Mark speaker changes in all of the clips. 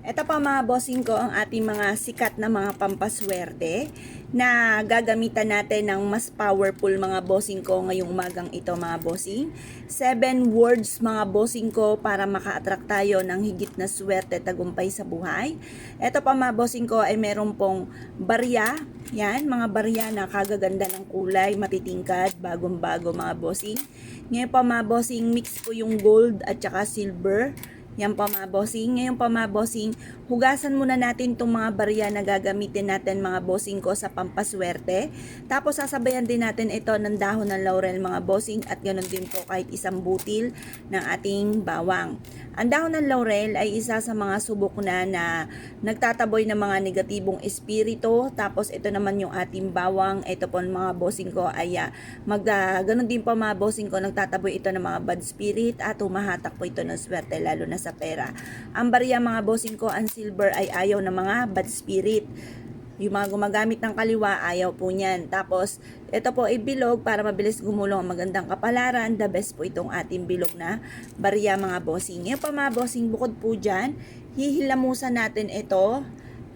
Speaker 1: Ito pa mga bossing ko ang ating mga sikat na mga pampaswerte na gagamitan natin ng mas powerful mga bossing ko ngayong umagang ito mga bossing. 7 words mga bossing ko para maka-attract tayo ng higit na swerte tagumpay sa buhay. Ito pa mga bossing ko ay meron pong barya. Yan, mga barya na kagaganda ng kulay, matitingkad, bagong-bago mga bossing. Ngayon pa mga bossing, mix po yung gold at saka silver. Yan pa mga bossing. Ngayon pa mga bossing, hugasan muna natin itong mga barya na gagamitin natin mga bossing ko sa pampaswerte. Tapos sasabayan din natin ito ng dahon ng laurel mga bossing at ganoon din po kahit isang butil ng ating bawang. Ang dahon ng laurel ay isa sa mga subok na nagtataboy ng mga negatibong espiritu. Tapos ito naman yung ating bawang. Ito po mga bossing ko ay ganoon din po mga bossing ko, nagtataboy ito ng mga bad spirit at humahatak po ito ng swerte lalo na sa pera. Ang barya mga bossing ko, ang silver ay ayaw ng mga bad spirit. Yung mga gumagamit ng kaliwa, ayaw po niyan. Tapos, ito po ay bilog para mabilis gumulong ang magandang kapalaran. The best po itong ating bilog na barya mga bossing. Ngayon pa mga bossing, bukod po dyan, hihilamusan natin ito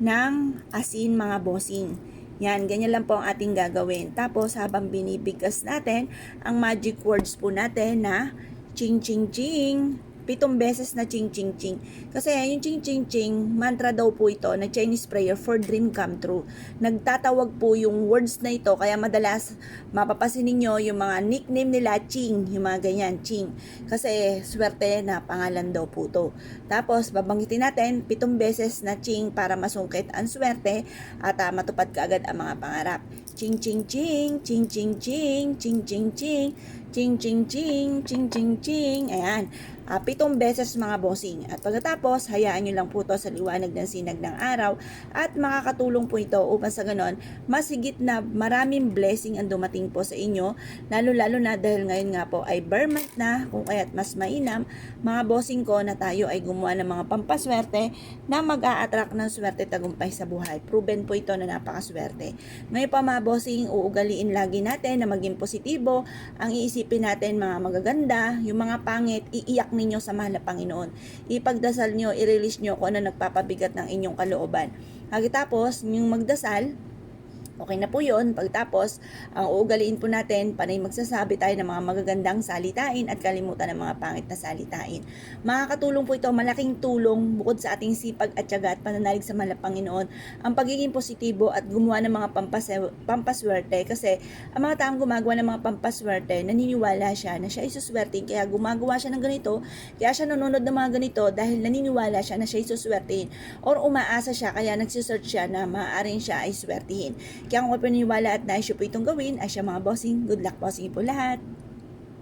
Speaker 1: ng asin mga bossing. Yan, ganyan lang po ang ating gagawin. Tapos, habang binibigkas natin, ang magic words po natin na ching ching ching. 7 beses na ching ching ching. Kasi yung ching ching ching, mantra daw po ito na Chinese prayer for dream come true. Nagtatawag po yung words na ito, kaya madalas mapapasin ninyo yung mga nickname nila ching, yung mga ganyan, ching. Kasi swerte na pangalan daw po to. Tapos babanggitin natin 7 beses na ching para masungkit ang swerte at matupad kaagad ang mga pangarap. Ching ching ching, ching ching ching, ching ching ching, ching ching ching, ching ching ching. Ayan. 7 beses mga bossing. At pagkatapos, hayaan nyo lang po ito sa liwanag ng sinag ng araw at makakatulong po ito upang sa ganon, mas higit na maraming blessing ang dumating po sa inyo, lalo-lalo na dahil ngayon nga po ay bare month na, kung kaya't mas mainam, mga bossing ko na tayo ay gumawa ng mga pampaswerte na mag-a-attract ng swerte tagumpay sa buhay. Proven po ito na napakaswerte. Ngayon pa mga bossing, uugaliin lagi natin na maging positibo, ang iisipin natin mga magaganda, yung mga pangit, iiyak ninyo sa mahal na Panginoon. Ipagdasal nyo, i-release nyo kung ano nagpapabigat ng inyong kalooban. Pagkatapos, yung magdasal, okay na po yun. Pagtapos, ang uugaliin po natin, panay magsasabi tayo ng mga magagandang salitain at kalimutan ng mga pangit na salitain. Makakatulong po ito, malaking tulong bukod sa ating sipag at tiyaga at pananalig sa mahal na Panginoon, ang pagiging positibo at gumawa ng mga pampaswerte. Kasi ang mga taong gumagawa ng mga pampaswerte, naniniwala siya na siya ay suswertein, kaya gumagawa siya ng ganito, kaya siya nanonood ng mga ganito dahil naniniwala siya na siya ay suswertein or umaasa siya, kaya nagsisearch siya na maaaring siya ay swertihin. Kaya kung kayo paniniwala at nais po itong gawin, ay siya mga bossing, good luck bossing po lahat.